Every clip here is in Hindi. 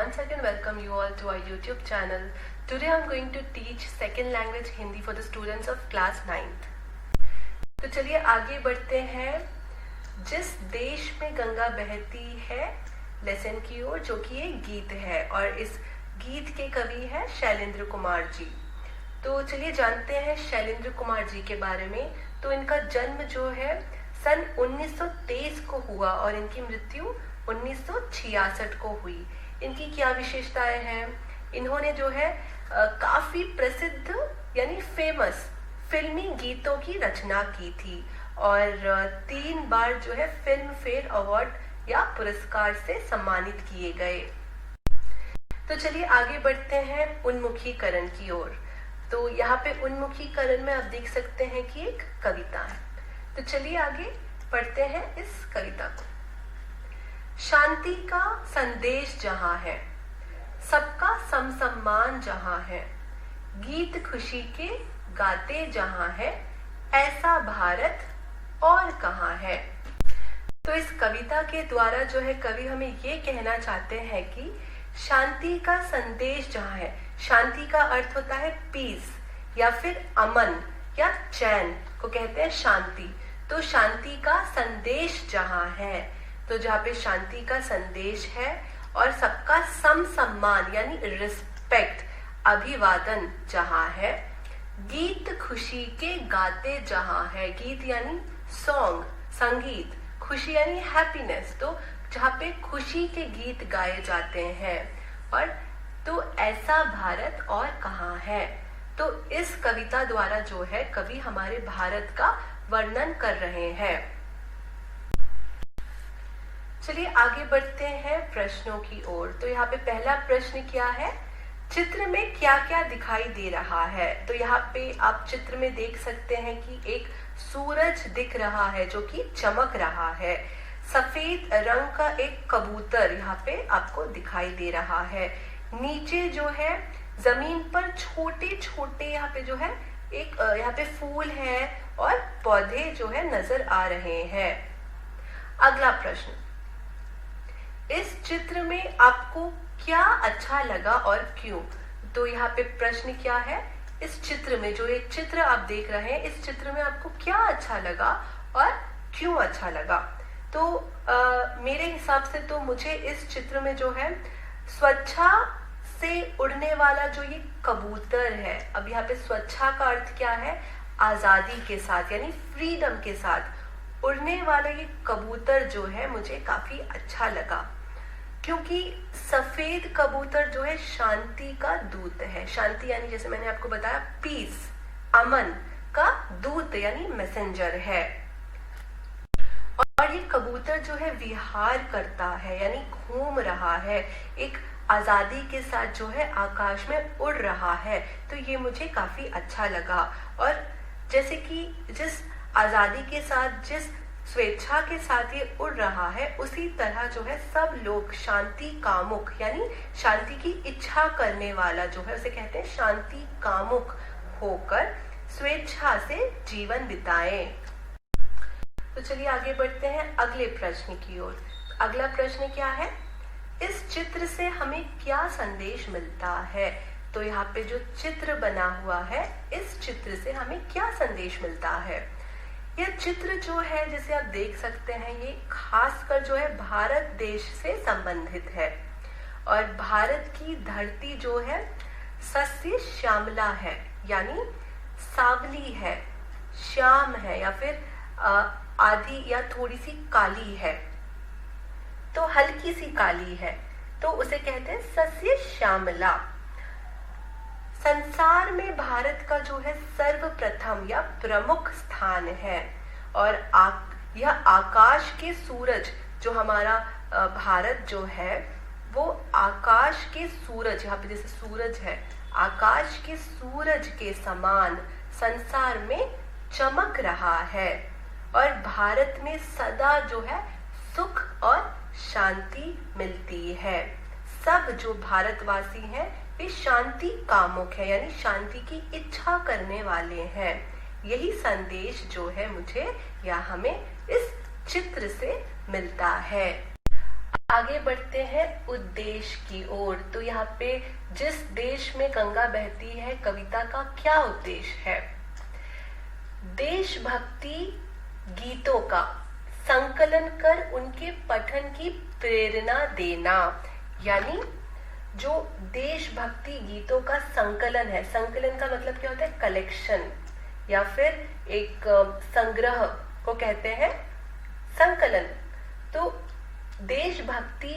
once again welcome you all to our YouTube channel. Today I'm going to teach second language Hindi for the students of class 9th. तो चलिए आगे बढ़ते हैं। जिस देश में गंगा बहती है लेसन की ओर, जो कि एक गीत है और इस गीत के कवि है शैलेंद्र कुमार जी। तो चलिए जानते हैं शैलेंद्र कुमार जी के बारे में। तो इनका जन्म जो है सन 1923 को हुआ और इनकी मृत्यु 1966 को हुई। इनकी क्या विशेषताएं हैं? इन्होंने जो है काफी प्रसिद्ध यानी फेमस फिल्मी गीतों की रचना की थी और 3 बार जो है फिल्म फेयर अवार्ड या पुरस्कार से सम्मानित किए गए। तो चलिए आगे बढ़ते हैं उन्मुखीकरण की ओर। तो यहाँ पे उन्मुखीकरण में आप देख सकते हैं कि एक कविता है। तो चलिए आगे पढ़ते हैं इस कविता को। शांति का संदेश जहां है, सबका समसम्मान जहां है, गीत खुशी के गाते जहां है, ऐसा भारत और कहां है। तो इस कविता के द्वारा जो है कवि हमें ये कहना चाहते हैं कि शांति का संदेश जहां है, शांति का अर्थ होता है पीस या फिर अमन या चैन को कहते हैं शांति। तो शांति का संदेश जहां है, तो जहाँ पे शांति का संदेश है और सबका समसम्मान यानी रिस्पेक्ट अभिवादन जहां है, गीत खुशी के गाते जहां है, गीत यानी सॉन्ग संगीत, खुशी यानी हैप्पीनेस, तो जहाँ पे खुशी के गीत गाए जाते हैं। और तो ऐसा भारत और कहाँ है। तो इस कविता द्वारा जो है कवि हमारे भारत का वर्णन कर रहे हैं। चलिए आगे बढ़ते हैं प्रश्नों की ओर। तो यहाँ पे पहला प्रश्न क्या है? चित्र में क्या क्या दिखाई दे रहा है? तो यहाँ पे आप चित्र में देख सकते हैं कि एक सूरज दिख रहा है जो कि चमक रहा है। सफेद रंग का एक कबूतर यहाँ पे आपको दिखाई दे रहा है। नीचे जो है जमीन पर छोटे छोटे यहाँ पे जो है एक यहाँ पे फूल है और पौधे जो है नजर आ रहे हैं। अगला प्रश्न, इस चित्र में आपको क्या अच्छा लगा और क्यों? तो यहाँ पे प्रश्न क्या है? इस चित्र में जो एक चित्र आप देख रहे हैं, इस चित्र में आपको क्या अच्छा लगा और क्यों अच्छा लगा? तो मेरे हिसाब से तो मुझे इस चित्र में जो है स्वच्छा से उड़ने वाला जो ये कबूतर है, अब यहाँ पे स्वच्छा का अर्थ क्या है? आजादी के साथ यानी फ्रीडम के साथ उड़ने वाला ये कबूतर जो है मुझे काफी अच्छा लगा, क्योंकि सफेद कबूतर जो है शांति का दूत है। शांति यानी जैसे मैंने आपको बताया पीस, अमन का दूत यानी मैसेंजर है। और ये कबूतर जो है विहार करता है यानी घूम रहा है, एक आजादी के साथ जो है आकाश में उड़ रहा है। तो ये मुझे काफी अच्छा लगा। और जैसे कि जिस आजादी के साथ, जिस स्वेच्छा के साथ ये उड़ रहा है, उसी तरह जो है सब लोग शांति कामुक यानी शांति की इच्छा करने वाला जो है उसे कहते हैं शांति कामुक होकर स्वेच्छा से जीवन बिताएं। तो चलिए आगे बढ़ते हैं अगले प्रश्न की ओर। अगला प्रश्न क्या है? इस चित्र से हमें क्या संदेश मिलता है? तो यहाँ पे जो चित्र बना हुआ है, इस चित्र से हमें क्या संदेश मिलता है? यह चित्र जो है जैसे आप देख सकते हैं, ये खासकर जो है भारत देश से संबंधित है और भारत की धरती जो है सस्य श्यामला है यानी सावली है, श्याम है या फिर आधी या थोड़ी सी काली है, तो हल्की सी काली है, तो उसे कहते हैं सस्य श्यामला। संसार में भारत का जो है सर्वप्रथम या प्रमुख स्थान है और यह आकाश के सूरज जो हमारा भारत जो है वो आकाश के सूरज, यहाँ पे जैसे सूरज है, आकाश के सूरज के समान संसार में चमक रहा है और भारत में सदा जो है सुख और शांति मिलती है। सब जो भारतवासी हैं वे शांति कामुक है यानी शांति की इच्छा करने वाले हैं। यही संदेश जो है मुझे या हमें इस चित्र से मिलता है। आगे बढ़ते हैं उद्देश्य की ओर। तो यहाँ पे जिस देश में गंगा बहती है कविता का क्या उद्देश्य है? देशभक्ति गीतों का संकलन कर उनके पठन की प्रेरणा देना, यानी जो देशभक्ति गीतों का संकलन है, संकलन का मतलब क्या होता है? कलेक्शन या फिर एक संग्रह को कहते हैं संकलन। तो देशभक्ति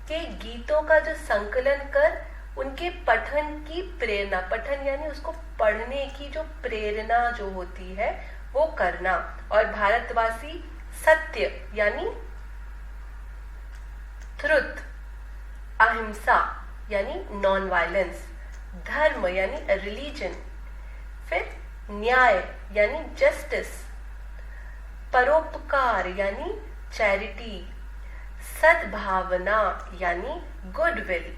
के गीतों का जो संकलन कर उनके पठन की प्रेरणा, पठन यानी उसको पढ़ने की जो प्रेरणा जो होती है वो करना, और भारतवासी सत्य यानी ट्रुथ, अहिंसा यानी नॉन वायलेंस, धर्म यानी रिलीजन, फिर न्याय यानी जस्टिस, परोपकार यानी चैरिटी, सद्भावना यानी गुडविल,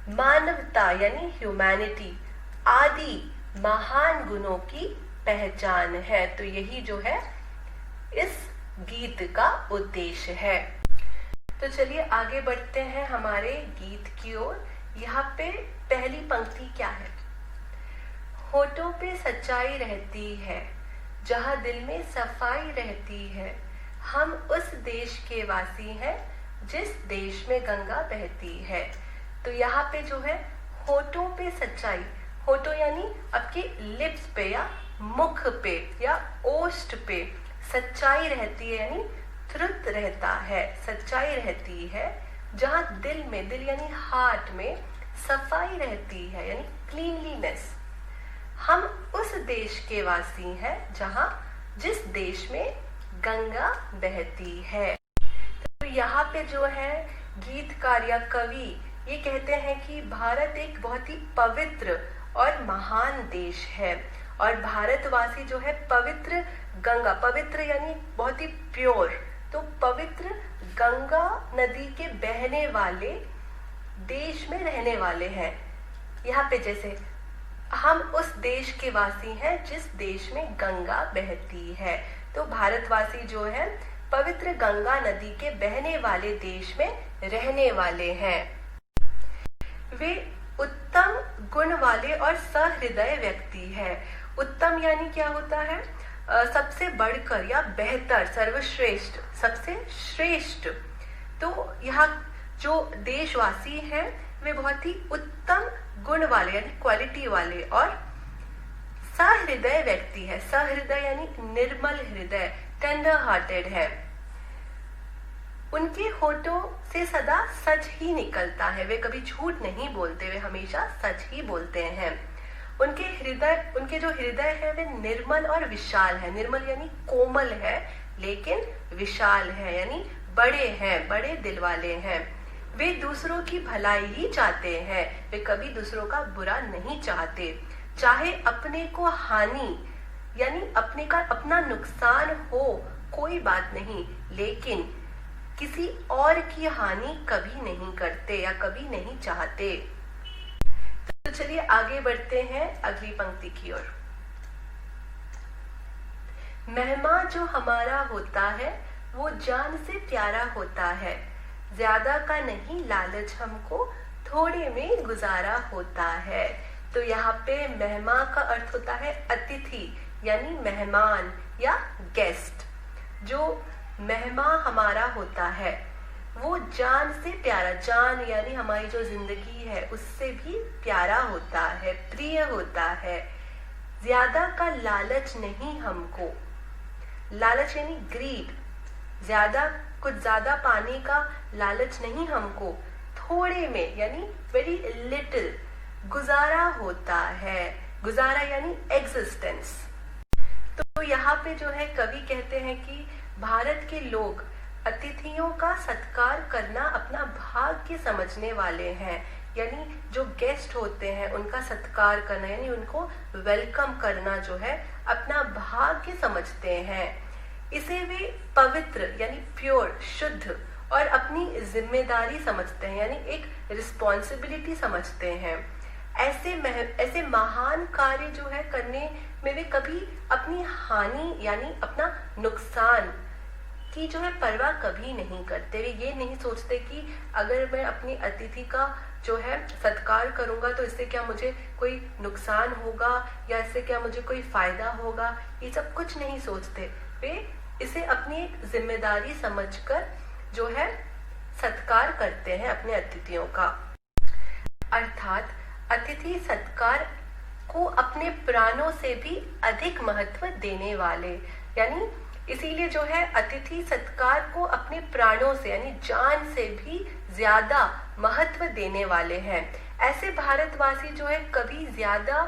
मानवता यानी ह्यूमैनिटी आदि महान गुणों की पहचान है। तो यही जो है इस गीत का उद्देश्य है। तो चलिए आगे बढ़ते हैं हमारे गीत की ओर। यहाँ पे पहली पंक्ति क्या है? होठों पे सच्चाई रहती है, जहाँ दिल में सफाई रहती है, हम उस देश के वासी हैं जिस देश में गंगा बहती है। तो यहाँ पे जो है होठों पे सच्चाई, होठों यानी आपके लिप्स पे या मुख पे या ओष्ठ पे सच्चाई रहती है, यानी ट्रुथ रहता है, सच्चाई रहती है, जहाँ दिल में, दिल यानी हार्ट में सफाई रहती है यानी क्लीनलीनेस, हम उस देश के वासी हैं जहाँ जिस देश में गंगा बहती है। तो यहाँ पे जो है गीतकार या कवि ये कहते हैं कि भारत एक बहुत ही पवित्र और महान देश है, और भारतवासी जो है पवित्र गंगा, पवित्र यानी बहुत ही प्योर, तो पवित्र गंगा नदी के बहने वाले देश में रहने वाले हैं। यहाँ पे जैसे हम उस देश के वासी हैं जिस देश में गंगा बहती है, तो भारतवासी जो है पवित्र गंगा नदी के बहने वाले देश में रहने वाले हैं। वे उत्तम गुण वाले और सहृदय व्यक्ति है। उत्तम यानी क्या होता है? सबसे बढ़कर या बेहतर, सर्वश्रेष्ठ, सबसे श्रेष्ठ। तो यहाँ जो देशवासी हैं वे बहुत ही उत्तम गुण वाले यानी क्वालिटी वाले और सहृदय व्यक्ति है। सहृदय यानी निर्मल हृदय, टेंडर हार्टेड है। उनके होठों से सदा सच ही निकलता है, वे कभी झूठ नहीं बोलते, वे हमेशा सच ही बोलते हैं। उनके हृदय, उनके जो हृदय है वे निर्मल और विशाल है। निर्मल यानी कोमल है, लेकिन विशाल है यानी बड़े हैं, बड़े दिल वाले हैं। वे दूसरों की भलाई ही चाहते हैं, वे कभी दूसरों का बुरा नहीं चाहते। चाहे अपने को हानि यानी अपना नुकसान हो कोई बात नहीं, लेकिन किसी और की हानि कभी नहीं करते या कभी नहीं चाहते। तो चलिए आगे बढ़ते हैं अगली पंक्ति की ओर। मेहमान जो हमारा होता है वो जान से प्यारा होता है, ज्यादा का नहीं लालच हमको थोड़े में गुजारा होता है। तो यहाँ पे मेहमान का अर्थ होता है अतिथि यानी मेहमान या गेस्ट। जो मेहमान हमारा होता है वो जान से प्यारा, जान यानी हमारी जो जिंदगी है उससे भी प्यारा होता है, प्रिय होता है। ज्यादा का लालच नहीं हमको, लालच यानी ग्रीड, कुछ ज्यादा पाने का लालच नहीं हमको, थोड़े में यानी वेरी लिटिल गुजारा होता है। गुजारा यानी एग्जिस्टेंस। तो यहाँ पे जो है कवि कहते हैं कि भारत के लोग अतिथियों का सत्कार करना अपना भाग्य समझने वाले हैं, यानी जो गेस्ट होते हैं उनका सत्कार करना यानी उनको वेलकम करना जो है अपना भाग्य समझते हैं। इसे वे पवित्र यानी प्योर, शुद्ध और अपनी जिम्मेदारी समझते हैं यानी एक रिस्पॉन्सिबिलिटी समझते हैं। ऐसे महान कार्य जो है करने में वे कभी अपनी हानि यानी अपना नुकसान की जो है परवाह कभी नहीं करते। वे ये नहीं सोचते कि अगर मैं अपनी अतिथि का जो है सत्कार करूंगा तो इससे क्या मुझे कोई नुकसान होगा या इससे क्या मुझे कोई फायदा होगा, ये सब कुछ नहीं सोचते। वे इसे अपनी एक जिम्मेदारी समझकर जो है सत्कार करते हैं अपने अतिथियों का। अर्थात अतिथि सत्कार को अपने प्राणों से भी अधिक महत्व देने वाले, यानी इसीलिए जो है अतिथि सत्कार को अपने प्राणों से यानी जान से भी ज्यादा महत्व देने वाले हैं। ऐसे भारतवासी जो है कभी ज्यादा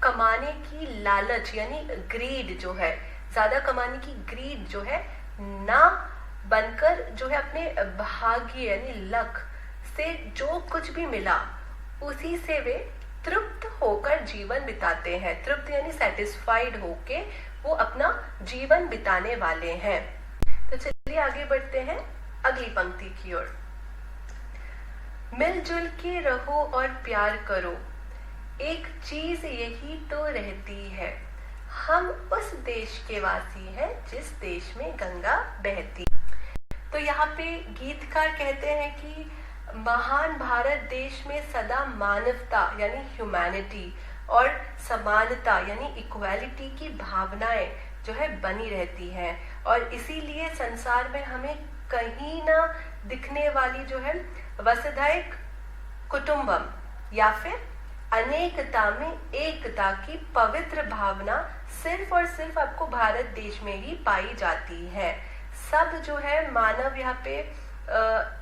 कमाने की लालच यानी ग्रीड जो है, ज्यादा कमाने की ग्रीड जो है ना बनकर जो है अपने भाग्य यानी लक से जो कुछ भी मिला उसी से वे तृप्त होकर जीवन बिताते हैं। तृप्त यानी सेटिस्फाइड होके वो अपना जीवन बिताने वाले हैं। तो चलिए आगे बढ़ते हैं अगली पंक्ति की ओर। मिलजुल के रहो और प्यार करो, एक चीज यही तो रहती है, हम उस देश के वासी हैं जिस देश में गंगा बहती। तो यहाँ पे गीतकार कहते हैं कि महान भारत देश में सदा मानवता यानी ह्यूमैनिटी और समानता यानी इक्वालिटी की भावनाएं जो है बनी रहती हैं, और इसीलिए संसार में हमें कहीं ना दिखने वाली जो है वसुधैव कुटुंबम या फिर अनेकता में एकता की पवित्र भावना सिर्फ और सिर्फ आपको भारत देश में ही पाई जाती है। सब जो है मानव यहाँ पे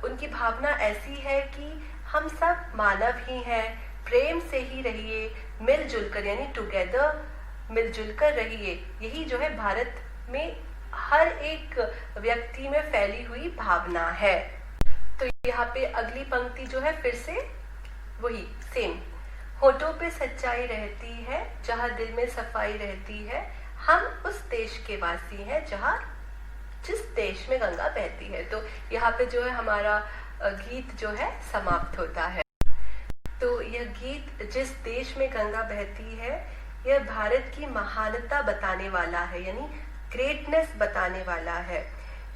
उनकी भावना ऐसी है कि हम सब मानव ही हैं, प्रेम से ही रहिए, मिलजुल कर यानी टुगेदर मिलजुल कर रहिए। यही जो है भारत में हर एक व्यक्ति में फैली हुई भावना है। तो यहाँ पे अगली पंक्ति जो है फिर से वही सेम, होठों पे सच्चाई रहती है जहाँ दिल में सफाई रहती है, हम उस देश के वासी हैं जहाँ जिस देश में गंगा बहती है। तो यहाँ पे जो है हमारा गीत जो है समाप्त होता है। तो यह गीत जिस देश में गंगा बहती है यह भारत की महानता बताने वाला है, यानी ग्रेटनेस बताने वाला है।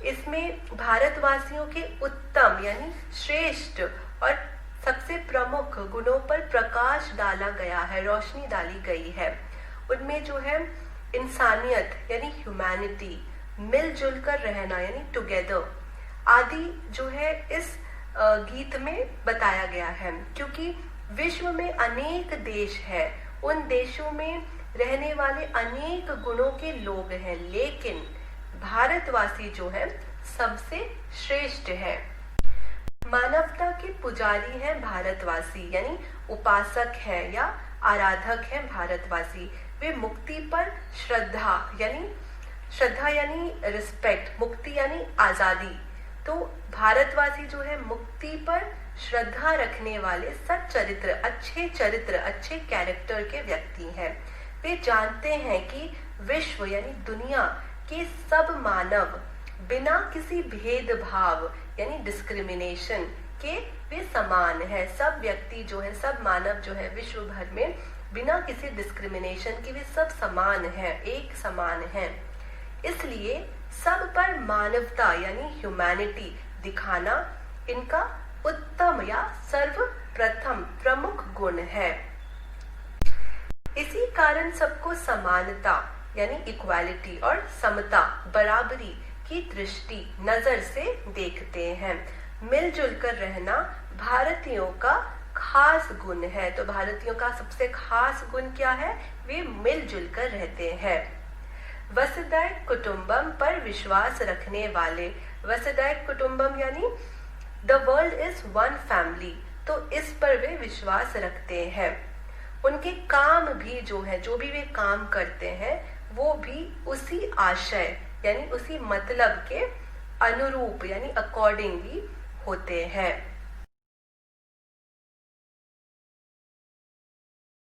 इसमें भारतवासियों के उत्तम यानी श्रेष्ठ और सबसे प्रमुख गुणों पर प्रकाश डाला गया है, रोशनी डाली गई है। उनमें जो है इंसानियत यानी ह्यूमैनिटी, मिलजुल कर रहना यानी टुगेदर आदि जो है इस गीत में बताया गया है। क्योंकि विश्व में अनेक देश है, उन देशों में रहने वाले अनेक गुणों के लोग हैं, लेकिन भारतवासी जो है सबसे श्रेष्ठ है। मानवता के पुजारी हैं भारतवासी, यानी उपासक हैं या आराधक हैं भारतवासी। वे मुक्ति पर श्रद्धा यानी रिस्पेक्ट, मुक्ति यानी आजादी। तो भारतवासी जो है मुक्ति पर श्रद्धा रखने वाले सच्चरित्र, अच्छे कैरेक्टर के व्यक्ति हैं। वे जानते हैं कि विश्व यानी दुनिया के सब मानव बिना किसी भेदभाव यानी डिस्क्रिमिनेशन के वे समान है। सब व्यक्ति जो है, सब मानव जो है विश्व भर में बिना किसी डिस्क्रिमिनेशन के वे सब समान है, एक समान है। इसलिए सब पर मानवता यानी ह्यूमैनिटी दिखाना इनका उत्तम या सर्वप्रथम प्रमुख गुण है। इसी कारण सबको समानता यानी इक्वालिटी और समता, बराबरी की दृष्टि नजर से देखते हैं। मिलजुल कर रहना भारतीयों का खास गुण है। तो भारतीयों का सबसे खास गुण क्या है? वे मिलजुल कर रहते हैं। वसुधैव कुटुंबम पर विश्वास रखने वाले, वसुधैव कुटुंबम यानी the world is one family, तो इस पर वे विश्वास रखते हैं। उनके काम भी जो है, जो भी वे काम करते हैं वो भी उसी आशय यानी उसी मतलब के अनुरूप यानी अकॉर्डिंगली होते हैं।